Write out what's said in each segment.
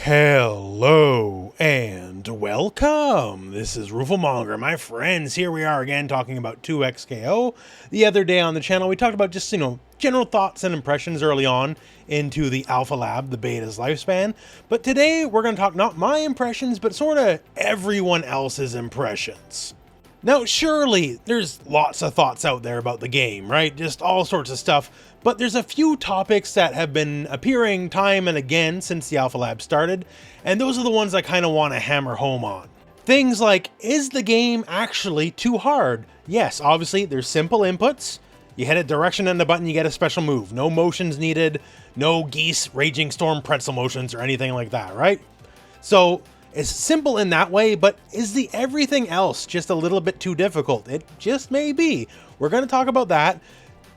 Hello and welcome. This is rooflemonger, my friends. Here we are again talking about 2XKO. The other day on the channel, we talked about just, general thoughts and impressions early on into the Alpha Lab, the beta's lifespan. But today we're going to talk not my impressions, but sort of everyone else's impressions. Now, surely there's lots of thoughts out there about the game, right? Just all sorts of stuff. But there's a few topics that have been appearing time and again since the Alpha Lab started, and those are the ones I kind of want to hammer home on. Things like, is the game actually too hard? Yes, obviously there's simple inputs. You hit a direction on the button, you get a special move. No motions needed, no geese, raging storm, pretzel motions, or anything like that, right? So it's simple in that way, but is the everything else just a little bit too difficult? It just may be. We're going to talk about that.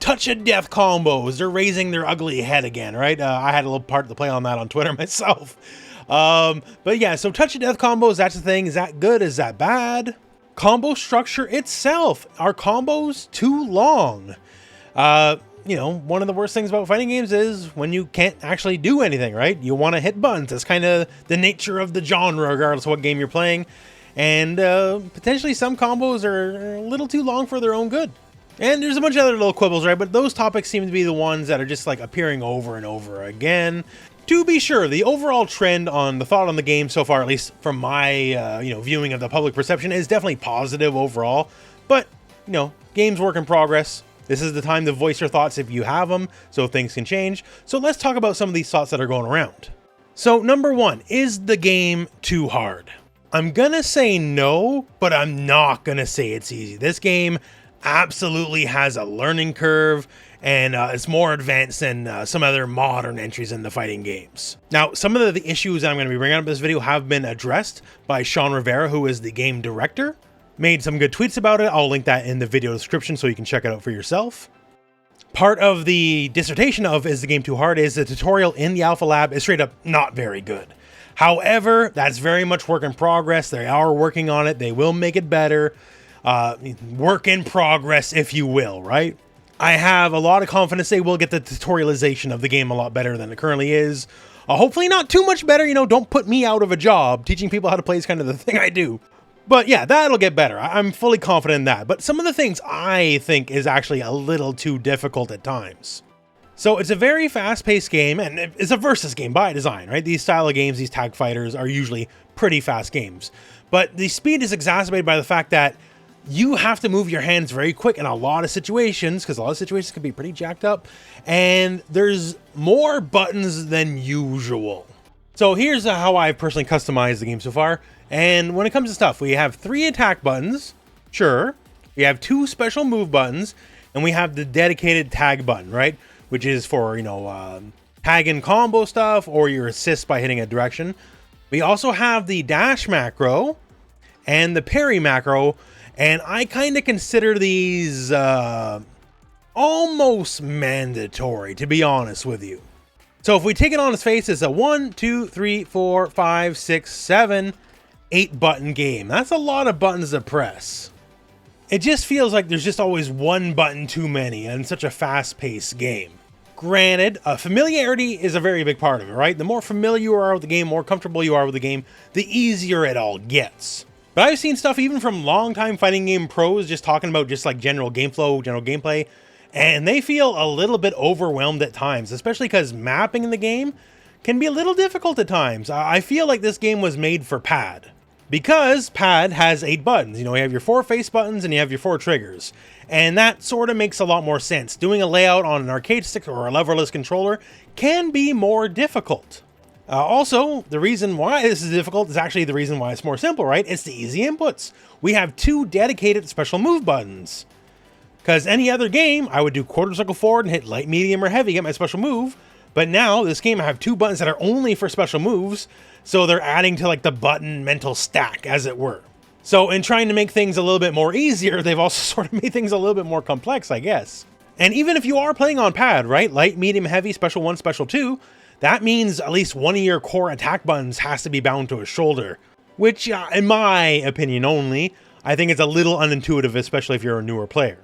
Touch of death combos, they're raising their ugly head again, right? I had a little part to play on that on Twitter myself. But yeah, so touch of death combos, that's the thing. Is that good? Is that bad? Combo structure itself, are combos too long? One of the worst things about fighting games is when you can't actually do anything, right? You want to hit buttons. That's kind of the nature of the genre, regardless of what game you're playing. And potentially some combos are a little too long for their own good. And there's a bunch of other little quibbles, right? But those topics seem to be the ones that are just like appearing over and over again. To be sure, the overall trend on the thought on the game so far, at least from my viewing of the public perception, is definitely positive overall. But, game's work in progress. This is the time to voice your thoughts if you have them, so things can change. So let's talk about some of these thoughts that are going around. So number one, is the game too hard? I'm gonna say no, but I'm not gonna say it's easy. This game absolutely has a learning curve, and it's more advanced than some other modern entries in the fighting games. Now, some of the issues that I'm going to be bringing up in this video have been addressed by Sean Rivera, who is the game director. Made some good tweets about it. I'll link that in the video description so you can check it out for yourself. Part of the dissertation of Is the Game Too Hard is the tutorial in the Alpha Lab is straight up not very good. However, that's very much work in progress. They are working on it. They will make it better. Work in progress, if you will, right? I have a lot of confidence they will get the tutorialization of the game a lot better than it currently is. Hopefully not too much better, don't put me out of a job. Teaching people how to play is kind of the thing I do. But yeah, that'll get better. I'm fully confident in that. But some of the things I think is actually a little too difficult at times. So it's a very fast-paced game, and it's a versus game by design, right? These style of games, these tag fighters, are usually pretty fast games. But the speed is exacerbated by the fact that you have to move your hands very quick in a lot of situations, because a lot of situations can be pretty jacked up, and there's more buttons than usual. So here's how I've personally customized the game so far. And when it comes to stuff, we have 3 attack buttons, sure. We have 2 special move buttons, and we have the dedicated tag button, right? Which is for, tag and combo stuff, or your assist by hitting a direction. We also have the dash macro and the parry macro, and I kind of consider these almost mandatory, to be honest with you. So if we take it on its face, it's a 1, 2, 3, 4, 5, 6, 7, 8 button game. That's a lot of buttons to press. It just feels like there's just always one button too many in such a fast-paced game. Granted, familiarity is a very big part of it, right? The more familiar you are with the game, more comfortable you are with the game, the easier it all gets. But I've seen stuff even from longtime fighting game pros just talking about just like general game flow, general gameplay, and they feel a little bit overwhelmed at times, especially because mapping in the game can be a little difficult at times. I feel like this game was made for pad, because pad has 8 buttons. You have your 4 face buttons and you have your 4 triggers, and that sort of makes a lot more sense. Doing a layout on an arcade stick or a leverless controller can be more difficult. Also, the reason why this is difficult is actually the reason why it's more simple, right? It's the easy inputs. We have 2 dedicated special move buttons. Because any other game, I would do quarter circle forward and hit light, medium, or heavy, get my special move. But now, this game, I have 2 buttons that are only for special moves, so they're adding to like the button mental stack, as it were. So in trying to make things a little bit more easier, they've also sort of made things a little bit more complex, I guess. And even if you are playing on pad, right? Light, medium, heavy, special 1, special 2, that means at least one of your core attack buttons has to be bound to a shoulder, which, in my opinion only, I think it's a little unintuitive, especially if you're a newer player.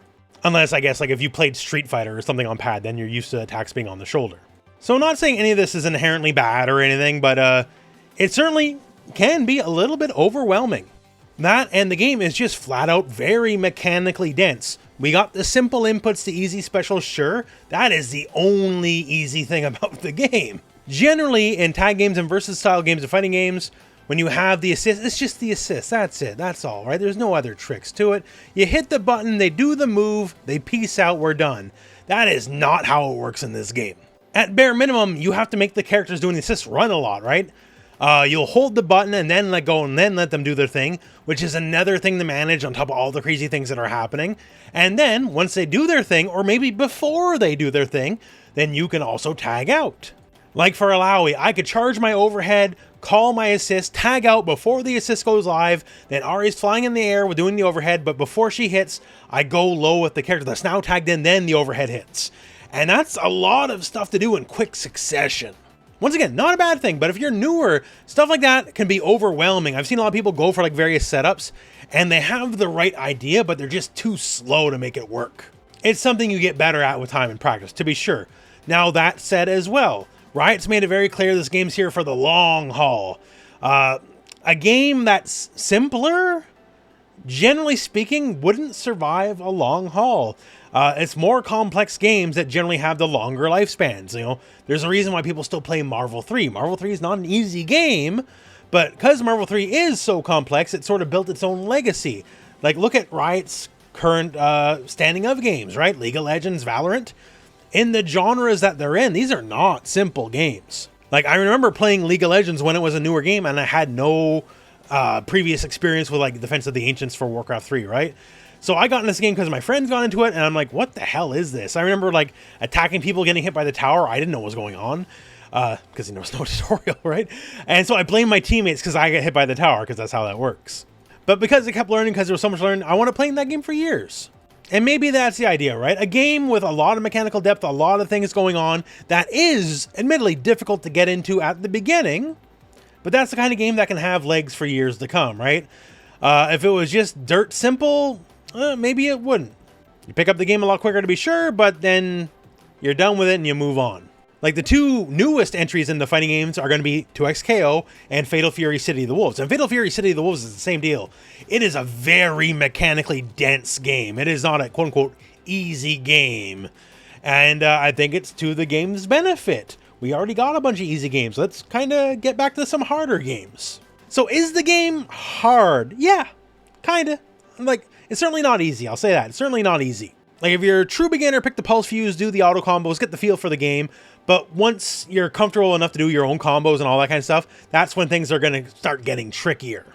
Unless, I guess, like if you played Street Fighter or something on pad, then you're used to attacks being on the shoulder. So I'm not saying any of this is inherently bad or anything, but it certainly can be a little bit overwhelming. That and the game is just flat out very mechanically dense. We got the simple inputs to easy specials, sure. That is the only easy thing about the game. Generally, in tag games and versus style games and fighting games, when you have the assist, it's just the assist. That's it. That's all, right? There's no other tricks to it. You hit the button, they do the move, they peace out, we're done. That is not how it works in this game. At bare minimum, you have to make the characters doing the assist run a lot, right? You'll hold the button and then let go and then let them do their thing, which is another thing to manage on top of all the crazy things that are happening. And then once they do their thing, or maybe before they do their thing, then you can also tag out. Like for Alawi, I could charge my overhead, call my assist, tag out before the assist goes live, then Ari's flying in the air with doing the overhead, but before she hits, I go low with the character that's now tagged in, then the overhead hits. And that's a lot of stuff to do in quick succession. Once again, not a bad thing, but if you're newer, stuff like that can be overwhelming. I've seen a lot of people go for like various setups, and they have the right idea, but they're just too slow to make it work. It's something you get better at with time and practice, to be sure. Now that said as well, Riot's made it very clear this game's here for the long haul. A game that's simpler, generally speaking, wouldn't survive a long haul. It's more complex games that generally have the longer lifespans. You know, there's a reason why people still play Marvel 3. Marvel 3 is not an easy game, but because Marvel 3 is so complex, it sort of built its own legacy. Like, look at Riot's current standing of games, right? League of Legends, Valorant. In the genres that they're in, these are not simple games. Like, I remember playing League of Legends when it was a newer game, and I had no previous experience with, like, Defense of the Ancients for Warcraft 3, right? So I got in this game because my friends got into it, and I'm like, what the hell is this? I remember, like, attacking people, getting hit by the tower. I didn't know what was going on, because there was no tutorial, right? And so I blamed my teammates because I get hit by the tower, because that's how that works. But because I kept learning, because there was so much learning, I want to play in that game for years. And maybe that's the idea, right? A game with a lot of mechanical depth, a lot of things going on, that is, admittedly, difficult to get into at the beginning, but that's the kind of game that can have legs for years to come, right? If it was just dirt simple, maybe it wouldn't. You pick up the game a lot quicker to be sure, but then you're done with it and you move on. Like, the two newest entries in the fighting games are going to be 2XKO and Fatal Fury City of the Wolves. And Fatal Fury City of the Wolves is the same deal. It is a very mechanically dense game. It is not a quote-unquote easy game. And I think it's to the game's benefit. We already got a bunch of easy games. Let's kind of get back to some harder games. So is the game hard? Yeah, kind of. Like, it's certainly not easy. I'll say that. It's certainly not easy. Like, if you're a true beginner, pick the pulse fuse, do the auto combos, get the feel for the game. But once you're comfortable enough to do your own combos and all that kind of stuff, that's when things are going to start getting trickier.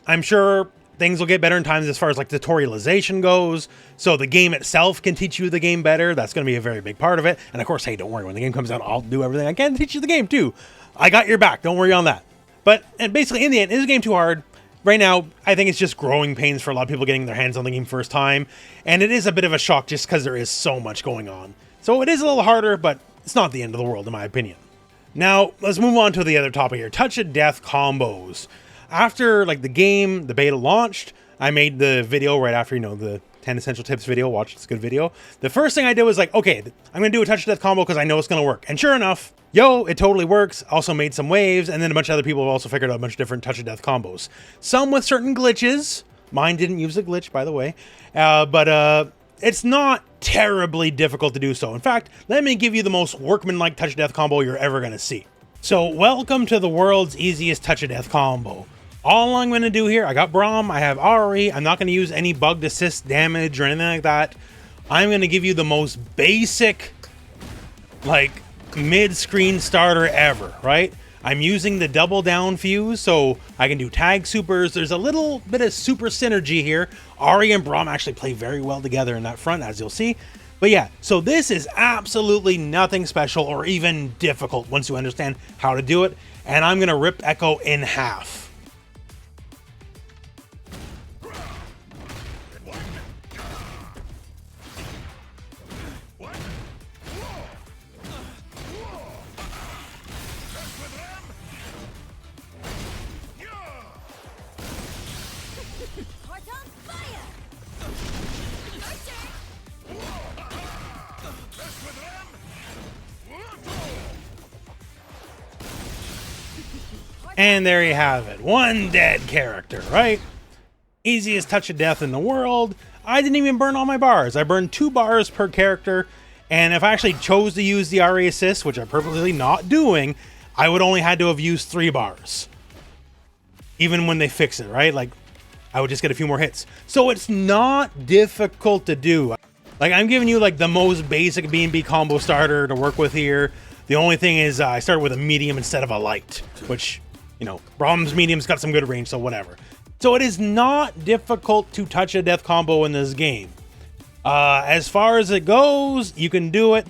I'm sure things will get better in times as far as like tutorialization goes. So the game itself can teach you the game better. That's going to be a very big part of it. And of course, hey, don't worry. When the game comes out, I'll do everything I can to teach you the game too. I got your back. Don't worry on that. But and basically, in the end, is the game too hard? Right now, I think it's just growing pains for a lot of people getting their hands on the game first time. And it is a bit of a shock just because there is so much going on. So it is a little harder, but it's not the end of the world, in my opinion. Now, let's move on to the other topic here. Touch of Death combos. After, like, the game, the beta launched, I made the video right after, you know, the 10 Essential Tips video. Watch, it's a good video. The first thing I did was like, okay, I'm going to do a Touch of Death combo because I know it's going to work. And sure enough, it totally works. Also made some waves, and then a bunch of other people have also figured out a bunch of different Touch of Death combos. Some with certain glitches. Mine didn't use a glitch, by the way. But it's not terribly difficult to do so. In fact, let me give you the most workmanlike Touch of Death combo you're ever going to see. So welcome to the world's easiest Touch of Death combo. All I'm going to do here, I got Braum, I have Ari, I'm not going to use any bugged assist damage or anything like that. I'm going to give you the most basic, like, mid-screen starter ever, right? I'm using the double down fuse, so I can do tag supers. There's a little bit of super synergy here. Ari and Braum actually play very well together in that front, as you'll see. But yeah, so this is absolutely nothing special or even difficult once you understand how to do it. And I'm going to rip Echo in half. And there you have it. One dead character, right? Easiest touch of death in the world. I didn't even burn all my bars. I burned 2 bars per character. And if I actually chose to use the RE assist, which I'm purposely not doing, I would only had to have used 3 bars. Even when they fix it, right? Like, I would just get a few more hits. So it's not difficult to do. Like, I'm giving you like the most basic B&B combo starter to work with here. The only thing is I started with a medium instead of a light, which, you know, Brahms medium's got some good range, so whatever. So it is not difficult to touch a death combo in this game. As far as it goes, you can do it.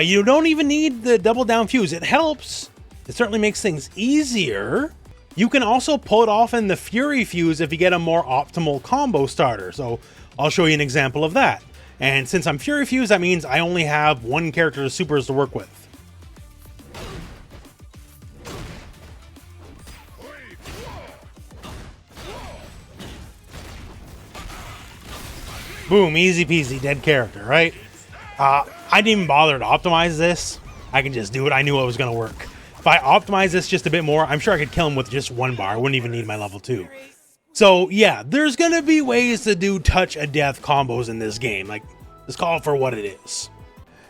You don't even need the double down fuse. It helps. It certainly makes things easier. You can also pull it off in the Fury Fuse if you get a more optimal combo starter. So I'll show you an example of that. And since I'm Fury Fuse, that means I only have 1 character of supers to work with. Boom, easy peasy, dead character, right? I didn't even bother to optimize this. I can just do it. I knew it was going to work. If I optimize this just a bit more, I'm sure I could kill him with just 1 bar. I wouldn't even need my level 2. So yeah, there's going to be ways to do touch of death combos in this game. Like, let's call it for what it is.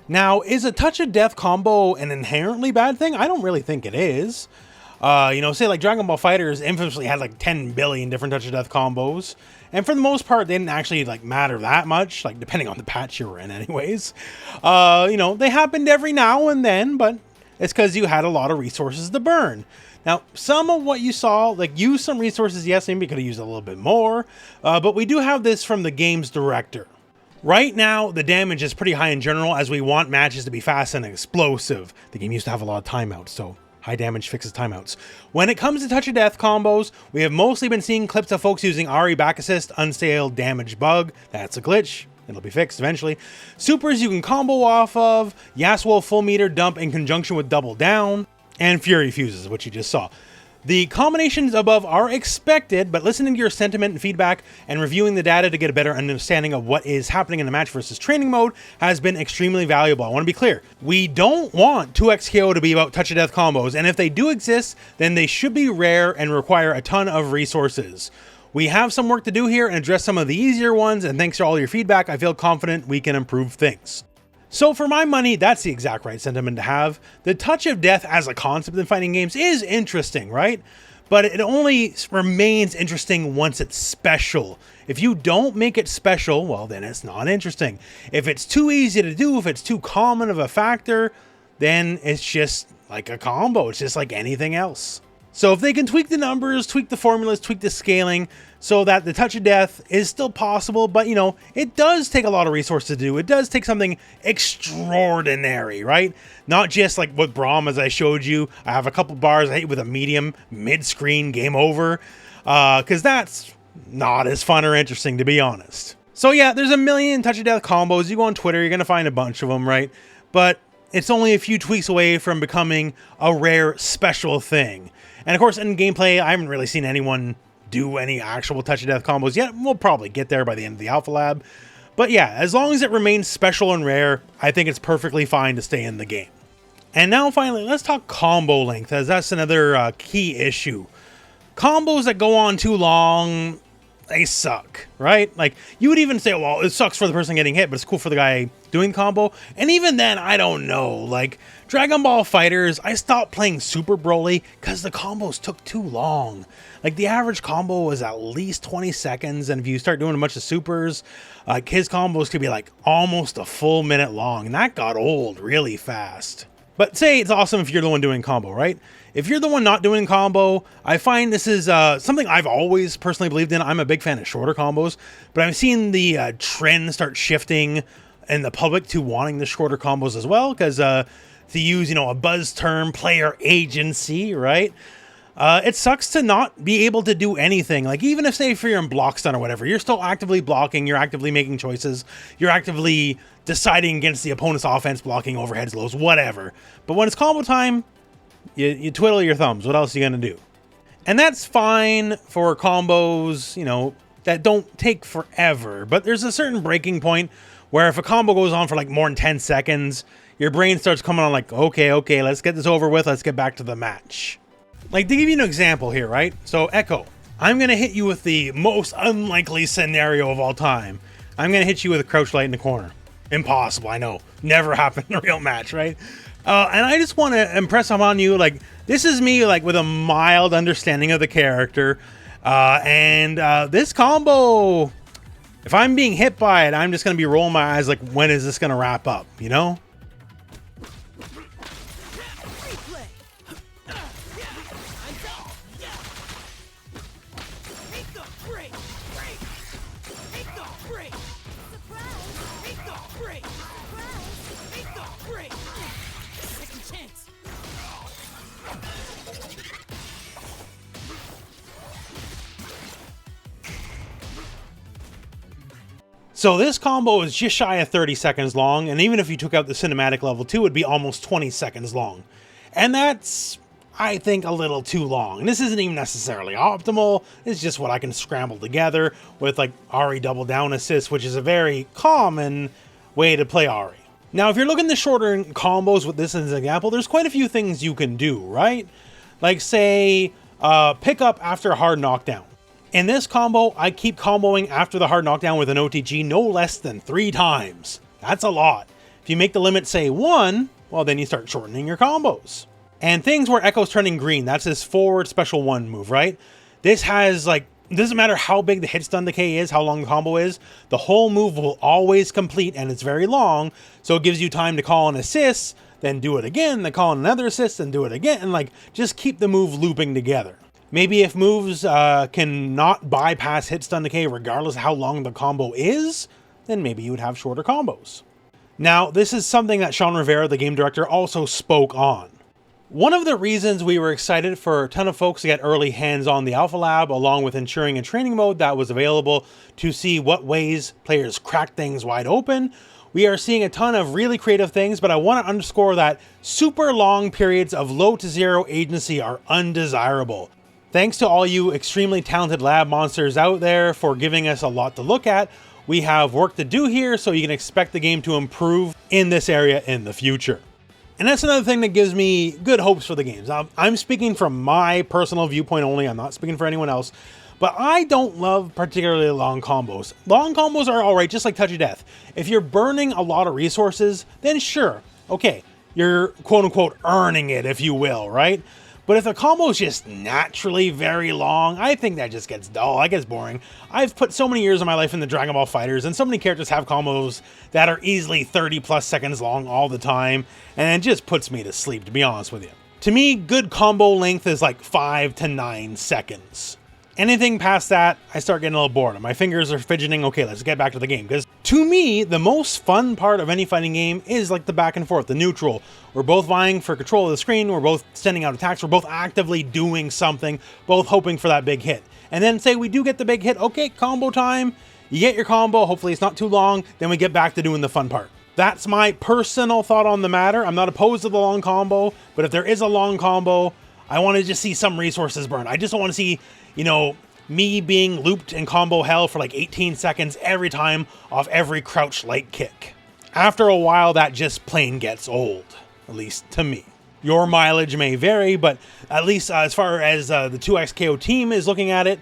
Now, is a touch of death combo an inherently bad thing? I don't really think it is. You know, say like Dragon Ball FighterZ infamously had like 10 billion different touch of death combos. And for the most part, they didn't actually like matter that much, like depending on the patch you were in anyways. You know, they happened every now and then, but it's because you had a lot of resources to burn. Now, some of what you saw, like, use some resources, yes, maybe could have used a little bit more, but we do have this from the game's director. Right now, the damage is pretty high in general, as we want matches to be fast and explosive. The game used to have a lot of timeouts, so high damage fixes timeouts. When it comes to touch of death combos, we have mostly been seeing clips of folks using RE back assist, unstale damage bug. That's a glitch. It'll be fixed eventually. Supers you can combo off of, Yasuo full meter dump in conjunction with double down, and Fury Fuses, which you just saw. The combinations above are expected, but listening to your sentiment and feedback and reviewing the data to get a better understanding of what is happening in the match versus training mode has been extremely valuable. I want to be clear. We don't want 2xKO to be about touch of death combos, and if they do exist, then they should be rare and require a ton of resources. We have some work to do here and address some of the easier ones, and thanks to all your feedback, I feel confident we can improve things. So for my money, that's the exact right sentiment to have. The touch of death as a concept in fighting games is interesting, right? But it only remains interesting once it's special. If you don't make it special, well, then it's not interesting. If it's too easy to do, if it's too common of a factor, then it's just like a combo. It's just like anything else. So if they can tweak the numbers, tweak the formulas, tweak the scaling so that the touch of death is still possible, but you know, it does take a lot of resources to do. It does take something extraordinary, right? Not just like with Braum, as I showed you. I have a couple bars I hit with a medium, mid-screen, game over, because that's not as fun or interesting, to be honest. So yeah, there's a million touch of death combos. You go on Twitter, you're going to find a bunch of them, right? But it's only a few tweaks away from becoming a rare special thing. And of course, in gameplay, I haven't really seen anyone do any actual touch of death combos yet. We'll probably get there by the end of the Alpha Lab. But yeah, as long as it remains special and rare, I think it's perfectly fine to stay in the game. And now finally, let's talk combo length, as that's another key issue. Combos that go on too long, they suck, right? Like, you would even say, well, it sucks for the person getting hit, but it's cool for the guy doing the combo. And even then, I don't know. Like, Dragon Ball FighterZ, I stopped playing Super Broly because the combos took too long. Like, the average combo was at least 20 seconds, and if you start doing a bunch of supers, his combos could be like almost a full minute long, and that got old really fast. But say it's awesome if you're the one doing combo, right? If you're the one not doing combo, I find this is something I've always personally believed in. I'm a big fan of shorter combos, but I've seen the trend start shifting in the public to wanting the shorter combos as well, because to use, you know, a buzz term, player agency, right? It sucks to not be able to do anything. Like, even if, say, if you're in block stun or whatever, you're still actively blocking, you're actively making choices, you're actively deciding against the opponent's offense, blocking overheads, lows, whatever. But when it's combo time, you twiddle your thumbs. What else are you going to do? And that's fine for combos, you know, that don't take forever. But there's a certain breaking point where if a combo goes on for like more than 10 seconds, your brain starts coming on like, okay, let's get this over with. Let's get back to the match. Like, to give you an example here, right? So, Echo, I'm going to hit you with the most unlikely scenario of all time. I'm going to hit you with a crouch light in the corner. Impossible, I know. Never happened in a real match, right? And I just want to impress upon you, like, this is me, like, with a mild understanding of the character. And this combo, if I'm being hit by it, I'm just going to be rolling my eyes like, when is this going to wrap up, you know? So this combo is just shy of 30 seconds long, and even if you took out the cinematic level 2, it would be almost 20 seconds long. And that's, I think, a little too long. And this isn't even necessarily optimal, it's just what I can scramble together with like Ari double down assist, which is a very common way to play Ari. Now, if you're looking to shorter combos with this as an example, there's quite a few things you can do, right? Like say, pick up after a hard knockdown. In this combo, I keep comboing after the hard knockdown with an OTG no less than 3 times. That's a lot. If you make the limit say 1, well then you start shortening your combos. And things where Echo's turning green, that's his forward special 1 move, right? This has like, it doesn't matter how big the hit stun decay is, how long the combo is, the whole move will always complete and it's very long, so it gives you time to call an assist, then do it again, then call another assist, and do it again, and like, just keep the move looping together. Maybe if moves can not bypass hit stun decay regardless of how long the combo is, then maybe you would have shorter combos. Now, this is something that Sean Rivera, the game director, also spoke on. One of the reasons we were excited for a ton of folks to get early hands on the Alpha Lab, along with ensuring a training mode that was available to see what ways players crack things wide open, we are seeing a ton of really creative things, but I want to underscore that super long periods of low to zero agency are undesirable. Thanks to all you extremely talented lab monsters out there for giving us a lot to look at. We have work to do here, so you can expect the game to improve in this area in the future. And that's another thing that gives me good hopes for the games. I'm speaking from my personal viewpoint only, I'm not speaking for anyone else, but I don't love particularly long combos. Long combos are alright, just like Touch of Death. If you're burning a lot of resources, then sure, okay, you're quote-unquote earning it, if you will, right? But if the combo is just naturally very long, I think that just gets dull, that gets boring. I've put so many years of my life into Dragon Ball FighterZ, and so many characters have combos that are easily 30 plus seconds long all the time, and it just puts me to sleep, to be honest with you. To me, good combo length is like 5 to 9 seconds. Anything past that, I start getting a little bored. My fingers are fidgeting, okay, let's get back to the game. Because to me, the most fun part of any fighting game is like the back and forth, the neutral. We're both vying for control of the screen, we're both sending out attacks, we're both actively doing something, both hoping for that big hit. And then say we do get the big hit, okay, combo time, you get your combo, hopefully it's not too long, then we get back to doing the fun part. That's my personal thought on the matter. I'm not opposed to the long combo, but if there is a long combo, I want to just see some resources burn. I just don't want to see, you know, me being looped in combo hell for like 18 seconds every time off every crouch light kick. After a while, that just plain gets old, at least to me. Your mileage may vary, but at least as far as the 2XKO team is looking at it,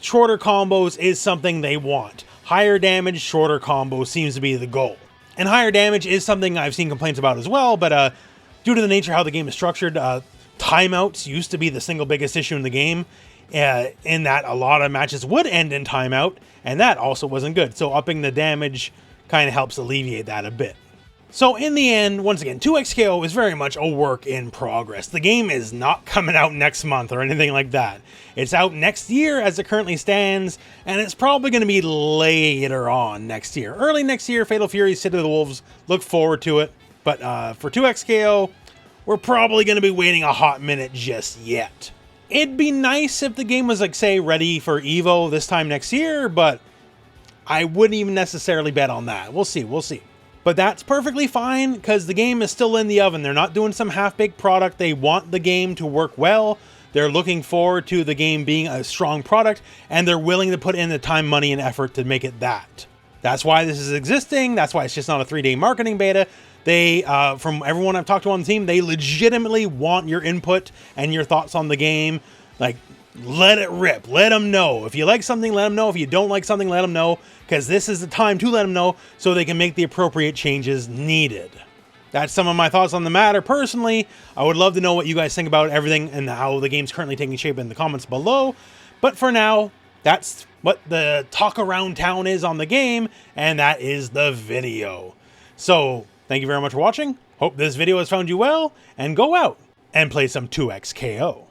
shorter combos is something they want. Higher damage, shorter combos seems to be the goal. And higher damage is something I've seen complaints about as well, but due to the nature of how the game is structured, timeouts used to be the single biggest issue in the game, in that a lot of matches would end in timeout, and that also wasn't good. So upping the damage kind of helps alleviate that a bit. So in the end, once again, 2XKO is very much a work in progress. The game is not coming out next month or anything like that. It's out next year as it currently stands, and it's probably going to be later on next year. Early next year, Fatal Fury, City of the Wolves, look forward to it. But for 2XKO, we're probably going to be waiting a hot minute just yet. It'd be nice if the game was, like, say, ready for EVO this time next year, but I wouldn't even necessarily bet on that. We'll see, we'll see. But that's perfectly fine, because the game is still in the oven. They're not doing some half-baked product. They want the game to work well. They're looking forward to the game being a strong product, and they're willing to put in the time, money, and effort to make it that. That's why this is existing. That's why it's just not a 3-day marketing beta. They, from everyone I've talked to on the team, they legitimately want your input and your thoughts on the game. Like, let it rip. Let them know. If you like something, let them know. If you don't like something, let them know, because this is the time to let them know so they can make the appropriate changes needed. That's some of my thoughts on the matter. Personally, I would love to know what you guys think about everything and how the game's currently taking shape in the comments below. But for now, that's what the talk around town is on the game, and that is the video. So, thank you very much for watching. Hope this video has found you well, and go out and play some 2XKO.